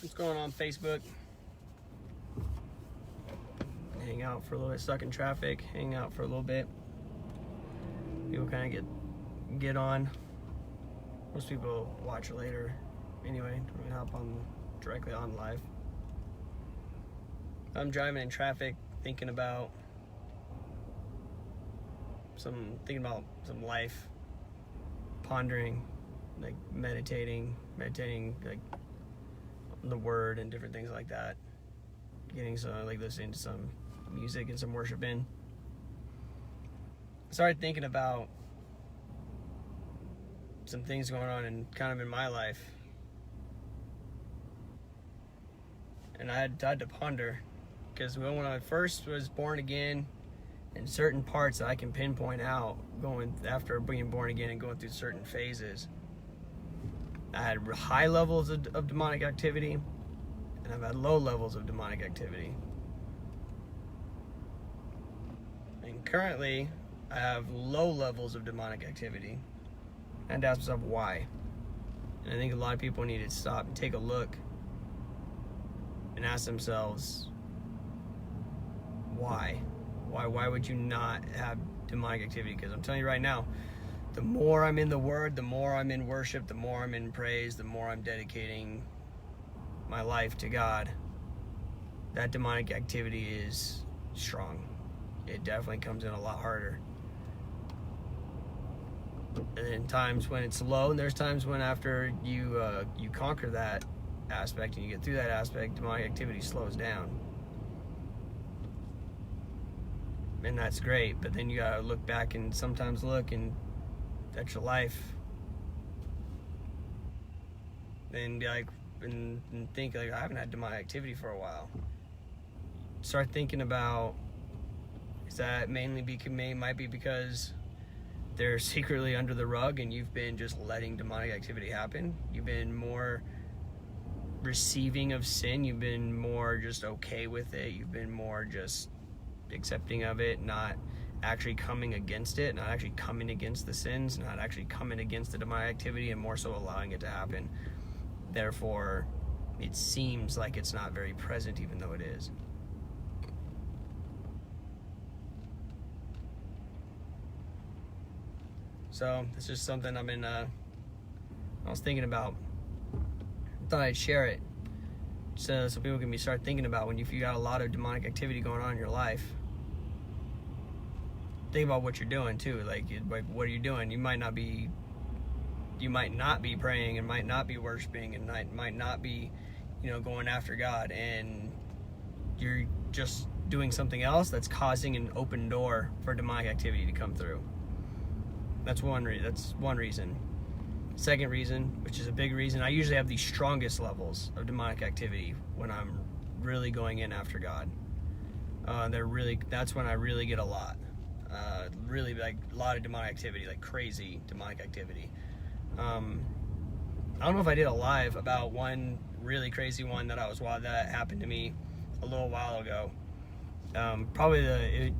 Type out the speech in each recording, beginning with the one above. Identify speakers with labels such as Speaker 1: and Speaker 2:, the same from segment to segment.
Speaker 1: What's going on Facebook? Hang out for a little bit, stuck in traffic, hang out for a little bit. People kind of get on. Most people watch later anyway. Don't even hop on directly on live. I'm driving in traffic thinking about some life, pondering, like meditating like the word and different things like that. Getting some, like, listening to some music and some worship in. I started thinking about some things going on in my life, and I had to ponder, because when I first was born again, in certain parts that I can pinpoint out, going after being born again and going through certain phases, I had high levels of demonic activity, and I've had low levels of demonic activity. And currently, I have low levels of demonic activity. And ask myself why. And I think a lot of people need to stop and take a look and ask themselves, why? Why would you not have demonic activity? Because I'm telling you right now, the more I'm in the Word, the more I'm in worship, the more I'm in praise, the more I'm dedicating my life to God, that demonic activity is strong. It definitely comes in a lot harder. And then times when it's low, and there's times when after you conquer that aspect and you get through that aspect, demonic activity slows down. And that's great, but then you gotta look back and sometimes look at your life and be like, and think like, I haven't had demonic activity for a while. Start thinking about, is that might be because they're secretly under the rug and you've been just letting demonic activity happen. You've been more receiving of sin. You've been more just okay with it. You've been more just accepting of it, not actually coming against it, not actually coming against the sins, not actually coming against the demonic activity, and more so allowing it to happen. Therefore, it seems like it's not very present, even though it is. So this is something I was thinking about. I thought I'd share it so people can start thinking about when you got a lot of demonic activity going on in your life. Think about what you're doing too. Like what are you doing? You might not be praying, and might not be worshiping, and might not be, going after God, and you're just doing something else that's causing an open door for demonic activity to come through. That's one reason. Second reason, which is a big reason, I usually have the strongest levels of demonic activity when I'm really going in after God. That's when I really get a lot. Really, like, a lot of demonic activity, like crazy demonic activity. I don't know if I did a live about one really crazy one that happened to me a little while ago. Probably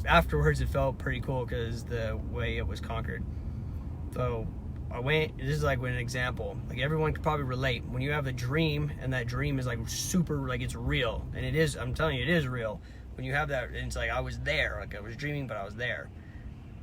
Speaker 1: afterwards it felt pretty cool because the way it was conquered. So this is like an example, like everyone could probably relate when you have a dream and that dream is like super, like it's real, and it is, I'm telling you, it is real. When you have that, and it's like I was there, like I was dreaming, but I was there.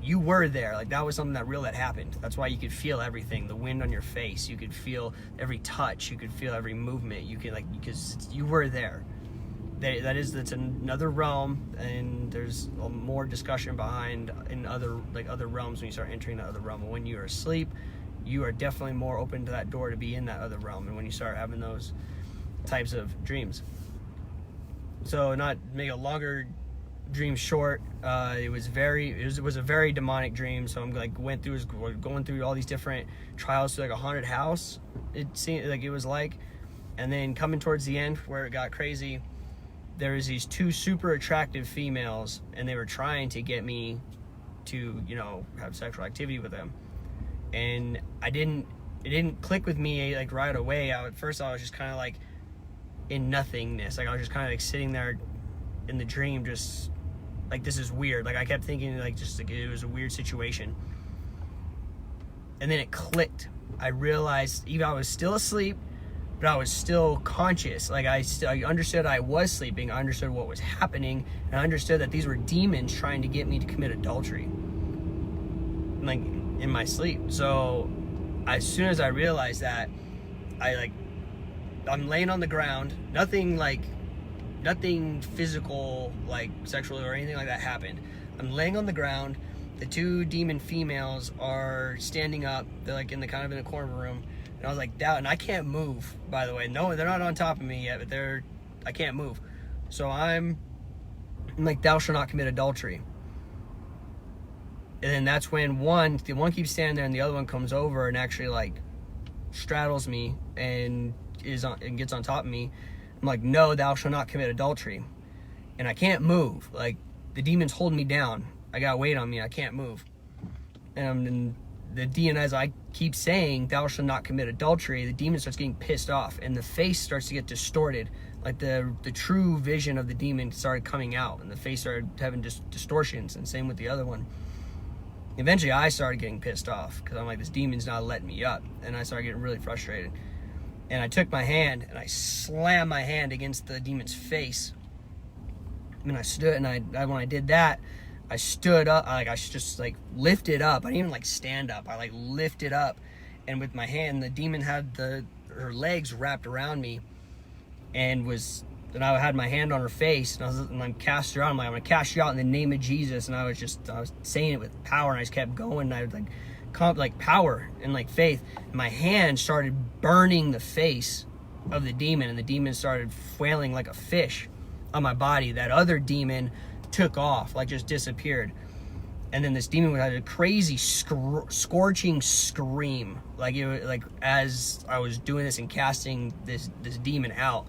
Speaker 1: You were there, like that was something that happened. That's why you could feel everything, the wind on your face, you could feel every touch, you could feel every movement, because you were there. That's another realm, and there's more discussion behind in other realms when you start entering that other realm. When you're asleep, you are definitely more open to that door to be in that other realm, and when you start having those types of dreams. So, not make a longer dream short, it was a very demonic dream. So I'm like going through all these different trials to like a haunted house. It seemed like it was like, and then coming towards the end where it got crazy, there was these two super attractive females, and they were trying to get me to, have sexual activity with them. And it didn't click with me like right away. At first I was just kind of like in nothingness. Like I was just kind of like sitting there in the dream, just like, this is weird. Like I kept thinking like it was a weird situation. And then it clicked. I realized, even I was still asleep, but I was still conscious. Like I understood I was sleeping. I understood what was happening, and I understood that these were demons trying to get me to commit adultery, like in my sleep. So as soon as I realized that, I'm laying on the ground. Nothing physical, like sexual or anything like that happened. I'm laying on the ground. The two demon females are standing up. They're like in the corner of the room. And I was like, and I can't move, by the way. No, they're not on top of me yet, but I can't move. So I'm like, thou shalt not commit adultery. And then that's when the one keeps standing there, and the other one comes over and actually like straddles me and gets on top of me. I'm like, no, thou shalt not commit adultery. And I can't move. Like, the demon's holding me down. I got weight on me. I can't move. And the demon, as I keep saying, thou shalt not commit adultery, the demon starts getting pissed off, and the face starts to get distorted. Like the true vision of the demon started coming out, and the face started having distortions, and same with the other one. Eventually, I started getting pissed off because I'm like, this demon's not letting me up, and I started getting really frustrated. And I took my hand and I slammed my hand against the demon's face. And I stood, and when I did that, I stood up. I just like lifted up. I didn't even like stand up. I like lifted up, and with my hand, the demon had her legs wrapped around me, and I had my hand on her face, and I cast her out. I'm like, I'm gonna cast you out in the name of Jesus. And I was saying it with power, and I just kept going. And I was like power and like faith. And my hand started burning the face of the demon, and the demon started flailing like a fish on my body. That other demon took off, like just disappeared. And then this demon had a crazy scorching scream, like as I was doing this and casting this demon out.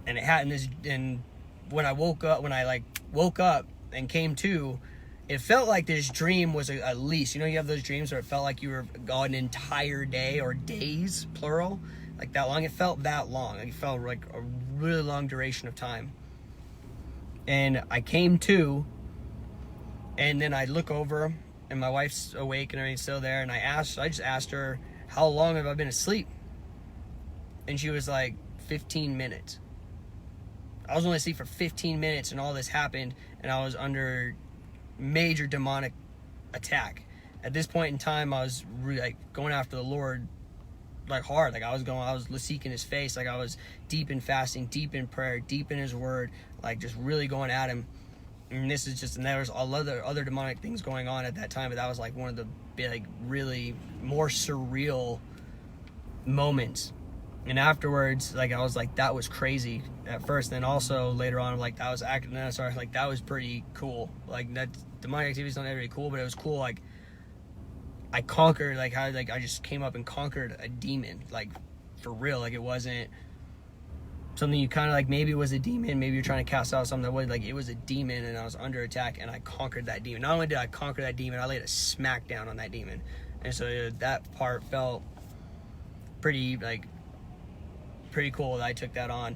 Speaker 1: And it had and when I woke up and came to, it felt like this dream was at least, you have those dreams where it felt like you were gone an entire day, or days, plural, like that long. It felt that long. It felt like a really long duration of time. And I came to, and then I look over, and my wife's awake and everything's still there. And I just asked her, how long have I been asleep? And she was like, 15 minutes. I was only asleep for 15 minutes, and all this happened, and I was under major demonic attack. At this point in time, I was really like going after the Lord like hard. Like I was seeking his face. Like I was deep in fasting, deep in prayer, deep in his word, like just really going at him. And there was all other demonic things going on at that time, but that was like one of the big, really more surreal moments. And afterwards, like I was like, that was crazy at first. Then also later on, like that was acting. Then I started like, that was pretty cool. Like that demonic activity is not very cool, but it was cool. Like I conquered, like how I just came up and conquered a demon, like for real. Like it wasn't something you kind of like, maybe it was a demon, maybe you're trying to cast out something that was like, it was a demon, and I was under attack, and I conquered that demon. Not only did I conquer that demon, I laid a smack down on that demon. And so that part felt pretty cool that I took that on.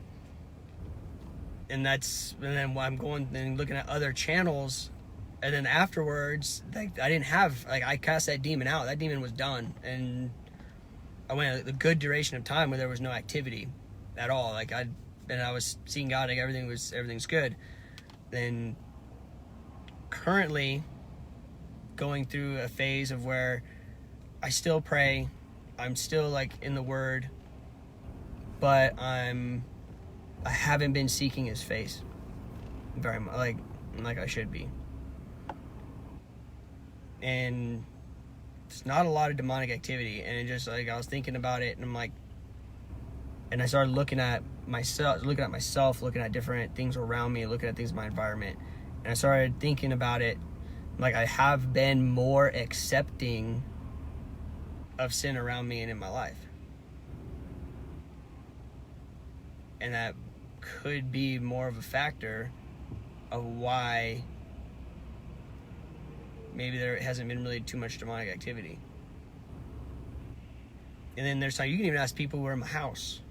Speaker 1: And then I'm going and looking at other channels, and then afterwards, like I didn't have, like I cast that demon out. That demon was done, and I went a good duration of time where there was no activity at all. Like I was seeing God, like everything's good. Then currently going through a phase of where I still pray, I'm still like in the Word, but I haven't been seeking his face very much, like I should be. And it's not a lot of demonic activity, and it just like I was thinking about it, and I'm like, and I started looking at myself, looking at different things around me, looking at things in my environment, and I started thinking about it, like I have been more accepting of sin around me and in my life. And that could be more of a factor of why maybe there hasn't been really too much demonic activity. And then there's time you can even ask people who are in my house.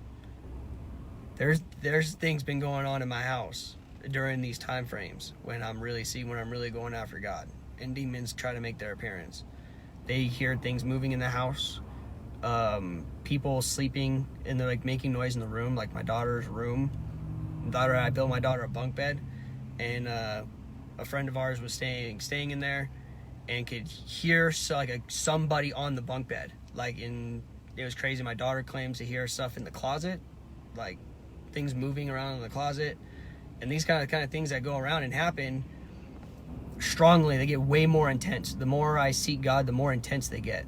Speaker 1: There's things been going on in my house during these time frames when I'm really going after God, and demons try to make their appearance. They hear things moving in the house. people sleeping and they're like making noise in the room, like my daughter's room. I built my daughter a bunk bed, and a friend of ours was staying in there and could hear somebody on the bunk bed. It was crazy. My daughter claims to hear stuff in the closet, like things moving around in the closet, and these kind of things that go around and happen strongly. They get way more intense. The more I seek God, the more intense they get.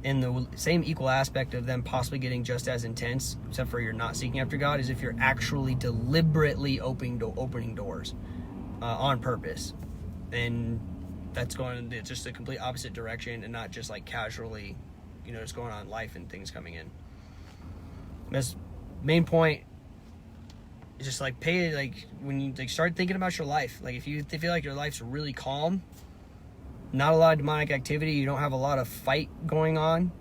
Speaker 1: And the same equal aspect of them possibly getting just as intense, except for you're not seeking after God, is if you're actually deliberately opening doors on purpose. And that's going in just the complete opposite direction, and not just like casually, just going on in life and things coming in. This main point is just like when you start thinking about your life, like if you feel like your life's really calm, not a lot of demonic activity, you don't have a lot of fight going on,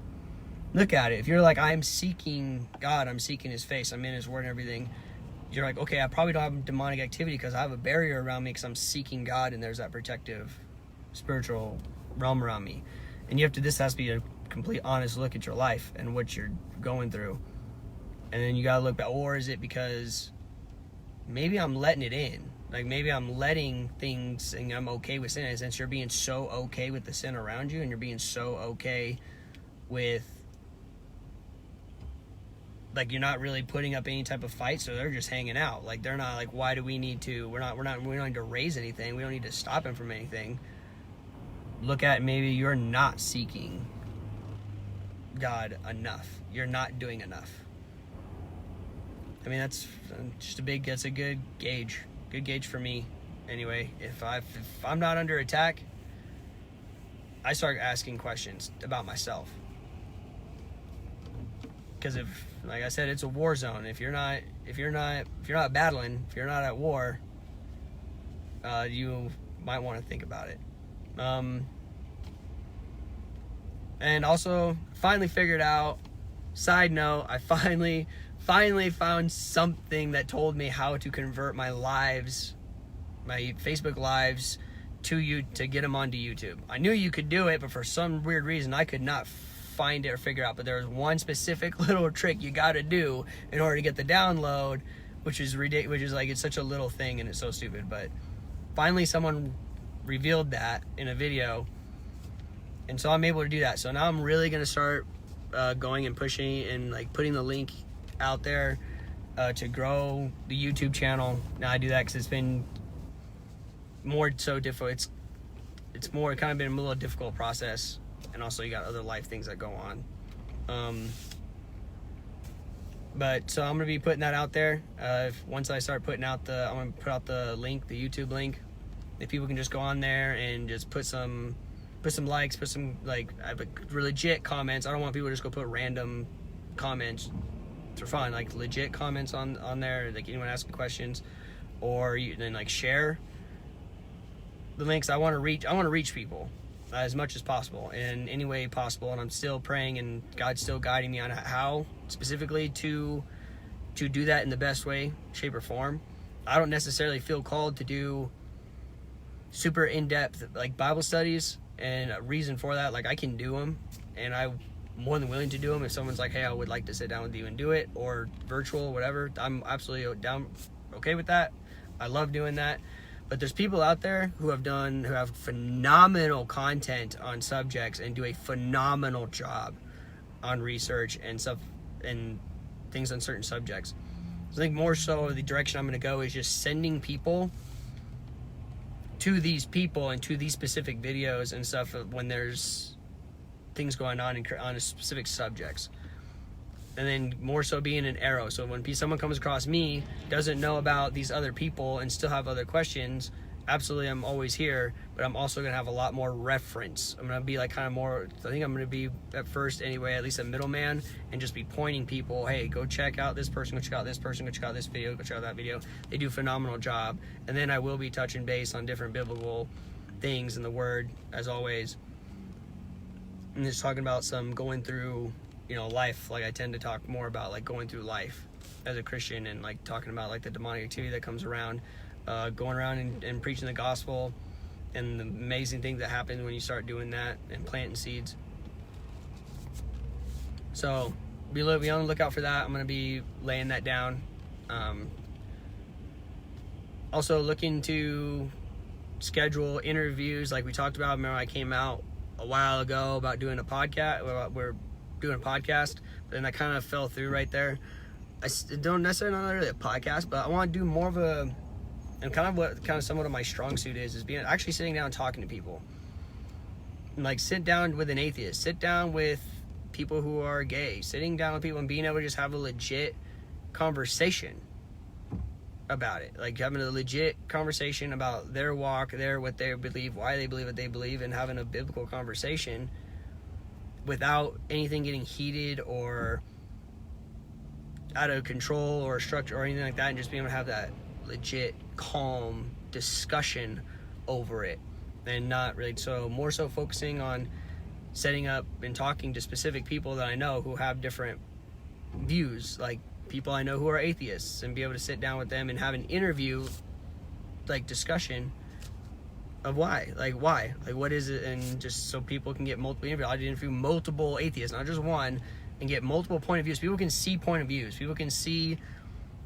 Speaker 1: look at it. If you're like, I'm seeking God, I'm seeking his face, I'm in his word and everything, you're like, okay, I probably don't have demonic activity because I have a barrier around me because I'm seeking God, and there's that protective spiritual realm around me. And this has to be a complete honest look at your life and what you're going through. And then you gotta look back, or is it because maybe I'm letting it in? Like maybe I'm letting things, and I'm okay with sin, and since you're being so okay with the sin around you, and you're being so okay with, like, you're not really putting up any type of fight, so they're just hanging out. Like they're not like, why do we need to? We don't need to raise anything. We don't need to stop him from anything. Look at maybe you're not seeking God enough. You're not doing enough. I mean, that's a good gauge for me. Anyway, if I'm not under attack, I start asking questions about myself. Because like I said, it's a war zone. If you're not battling, if you're not at war, you might want to think about it. And also, finally figured out, side note, I finally found something that told me how to convert my Facebook lives to get them onto YouTube. I knew you could do it, but for some weird reason I could not find it or figure out. But there's one specific little trick you got to do in order to get the download, which is ridiculous. Which is like, it's such a little thing and it's so stupid. But finally, someone revealed that in a video, and so I'm able to do that. So now I'm really gonna start going and pushing and like putting the link out there to grow the YouTube channel. Now I do that because it's been more so difficult. It's more kind of been a little difficult process, and also you got other life things that go on. But so I'm gonna be putting that out there. Once I start putting out I'm gonna put out the link, the YouTube link. If people can just go on there and just put some likes, put some like legit comments. I don't want people to just go put random comments for fun, like legit comments on there, like anyone asking questions, or then like share the links. I want to reach people as much as possible in any way possible, and I'm still praying, and God's still guiding me on how specifically to do that in the best way, shape, or form. I don't necessarily feel called to do super in-depth like Bible studies, and a reason for that, like I can do them, and I'm more than willing to do them. If someone's like, hey, I would like to sit down with you and do it, or virtual, whatever, I'm absolutely okay with that. I love doing that. But there's people out there who have phenomenal content on subjects and do a phenomenal job on research and stuff and things on certain subjects. So I think more so the direction I'm going to go is just sending people to these people and to these specific videos and stuff when there's things going on on specific subjects. And then more so being an arrow. So when someone comes across me, doesn't know about these other people and still have other questions, absolutely I'm always here, but I'm also going to have a lot more reference. I'm going to be like kind of more, I think I'm going to be at first anyway, at least a middleman, and just be pointing people, hey, go check out this person, go check out this person, go check out this video, go check out that video. They do a phenomenal job. And then I will be touching base on different biblical things in the word, as always. And just talking about some going through, life. Like I tend to talk more about like going through life as a Christian, and like talking about like the demonic activity that comes around, going around and preaching the gospel, and the amazing things that happen when you start doing that and planting seeds. So be on the lookout for that. I'm going to be laying that down. Also looking to schedule interviews like we talked about. Remember, I came out a while ago about doing a podcast. We're doing a podcast, but then that kind of fell through right there. I don't necessarily not really a podcast, but I want to do more of a, and kind of somewhat of my strong suit is being actually sitting down and talking to people. Like sit down with an atheist, sit down with people who are gay, sitting down with people and being able to just have a legit conversation about it, like having a legit conversation about their walk, what they believe, why they believe what they believe, and having a biblical conversation without anything getting heated or out of control or structure or anything like that, and just being able to have that legit calm discussion over it, and not really more so focusing on setting up and talking to specific people that I know who have different views, like people I know who are atheists, and be able to sit down with them and have an interview, like discussion of why, like what is it, and just so people can get multiple interviews. I did interview multiple atheists, not just one, and get multiple point of views. People can see point of views. People can see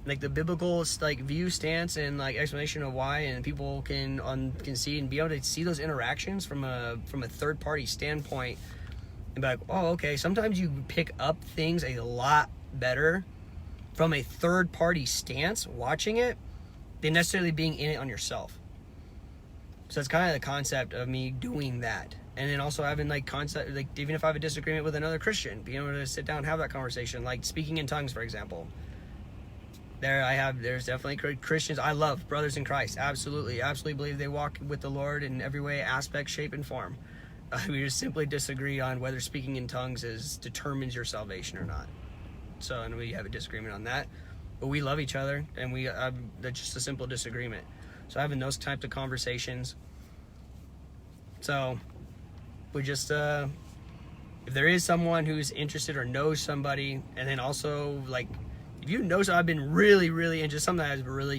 Speaker 1: like the biblical like view, stance, and like explanation of why, and people can see and be able to see those interactions from a third party standpoint, and be like, oh, okay. Sometimes you pick up things a lot better from a third party stance watching it than necessarily being in it on yourself. So that's kind of the concept of me doing that. And then also having like concept, like even if I have a disagreement with another Christian, being able to sit down and have that conversation, like speaking in tongues, for example. There's definitely Christians I love, brothers in Christ, absolutely believe they walk with the Lord in every way, aspect, shape, and form. We just simply disagree on whether speaking in tongues determines your salvation or not. So, and we have a disagreement on that, but we love each other, and that's just a simple disagreement. So having those types of conversations. So we just, if there is someone who's interested or knows somebody, and then also like, if you know, so I've been really into something that has really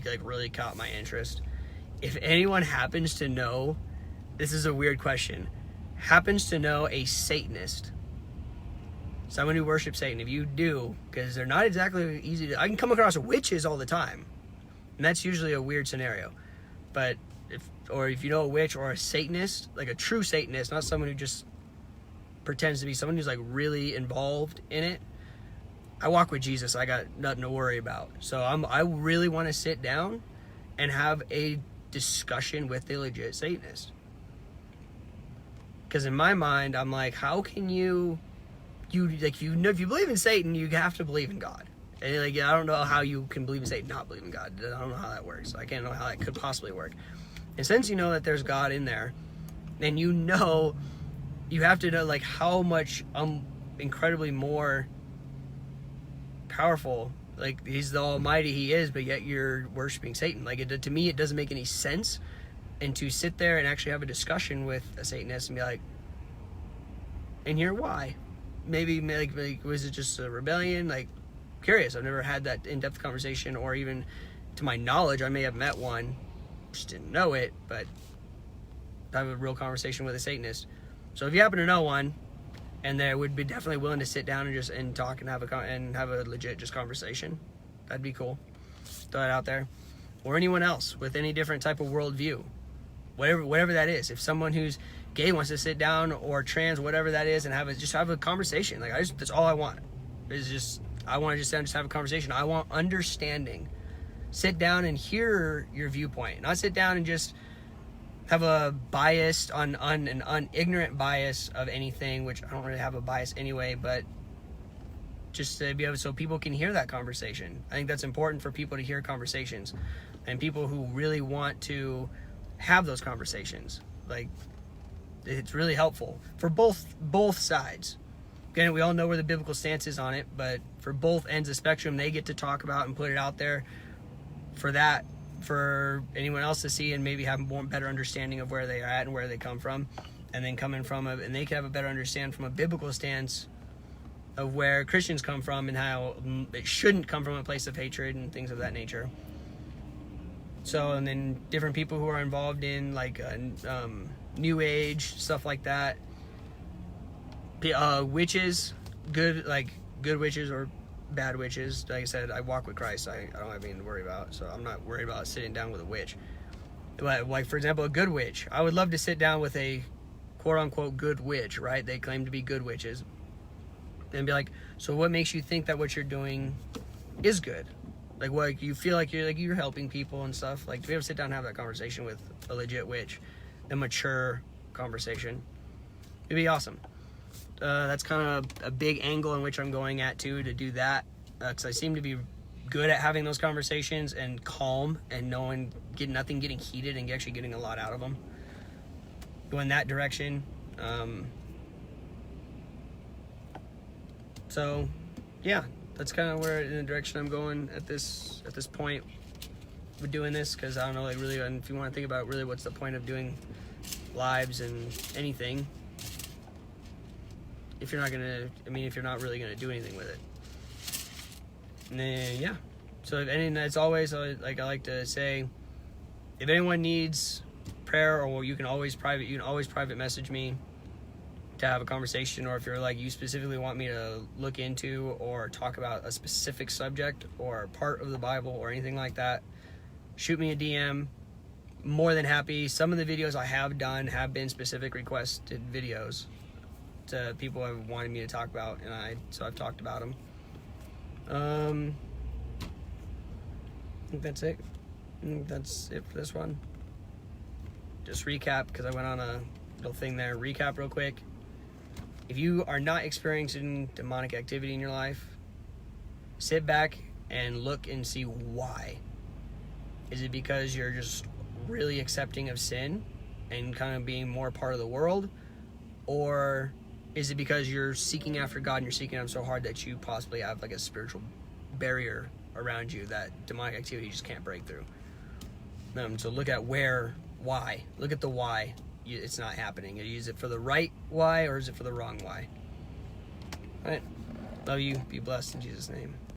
Speaker 1: caught my interest. If anyone happens to know, this is a weird question, happens to know a Satanist, someone who worships Satan, if you do, because they're not exactly easy to, I can come across witches all the time, and that's usually a weird scenario. But if you know a witch or a Satanist, like a true Satanist, not someone who just pretends to be, someone who's like really involved in it, I walk with Jesus. I got nothing to worry about. So I really want to sit down and have a discussion with a legit Satanist. Because in my mind, I'm like, how can if you believe in Satan, you have to believe in God. And like, I don't know how you can believe in Satan, not believe in God. I don't know how that works. I can't know how that could possibly work. And since you know that there's God in there, then you have to know like how much incredibly more powerful, like he's the Almighty, he is, but yet you're worshiping Satan. Like to me, it doesn't make any sense. And to sit there and actually have a discussion with a Satanist and be like, and hear why. Maybe like was it just a rebellion? Like, curious. I've never had that in-depth conversation, or even to my knowledge, I may have met one, just didn't know it, but have a real conversation with a Satanist. So if you happen to know one, and they would be definitely willing to sit down and talk and have a legit just conversation, that'd be cool. Throw it out there. Or anyone else with any different type of worldview, whatever that is. If someone who's gay wants to sit down, or trans, whatever that is, and have a conversation. Like that's all I want. I want to just have a conversation. I want understanding. Sit down and hear your viewpoint. Not sit down and just have a biased an ignorant bias of anything, which I don't really have a bias anyway, but just to be able, so people can hear that conversation. I think that's important for people to hear conversations, and people who really want to have those conversations. Like, it's really helpful for both sides. Again, we all know where the biblical stance is on it, but for both ends of the spectrum, they get to talk about and put it out there for anyone else to see, and maybe have a better understanding of where they are at and where they come from, and then and they can have a better understanding from a biblical stance of where Christians come from, and how it shouldn't come from a place of hatred and things of that nature. So, and then different people who are involved in like New Age stuff like that. Witches, good, like good witches or bad witches. Like I said, I walk with Christ. I don't have anything to worry about, so I'm not worried about sitting down with a witch. But like, for example, a good witch, I would love to sit down with a quote-unquote good witch, right? They claim to be good witches, and be like, so what makes you think that what you're doing is good? Like, what you feel like you're helping people and stuff. Like, to be able to sit down and have that conversation with a legit witch, a mature conversation, it'd be awesome. That's kind of a big angle in which I'm going at too, to do that, because I seem to be good at having those conversations and calm and nothing getting heated and actually getting a lot out of them. Go in that direction. So yeah, that's kind of where in the direction I'm going at this point with doing this, because I don't know, like, really, and if you want to think about really what's the point of doing lives and anything if you're not really gonna do anything with it. And then, yeah. So as always, like I like to say, if anyone needs prayer, or you can always private message me to have a conversation, or if you're like, you specifically want me to look into or talk about a specific subject or part of the Bible or anything like that, shoot me a DM. More than happy. Some of the videos I have done have been specific requested videos to people who have wanted me to talk about, so I've talked about them. I think that's it. That's it for this one. Just recap, because I went on a little thing there. Recap real quick. If you are not experiencing demonic activity in your life, sit back and look and see why. Is it because you're just really accepting of sin and kind of being more part of the world? Or is it because you're seeking after God and you're seeking Him so hard that you possibly have like a spiritual barrier around you that demonic activity just can't break through? So look at why. Look at the why it's not happening. Is it for the right why, or is it for the wrong why? All right. Love you. Be blessed in Jesus' name.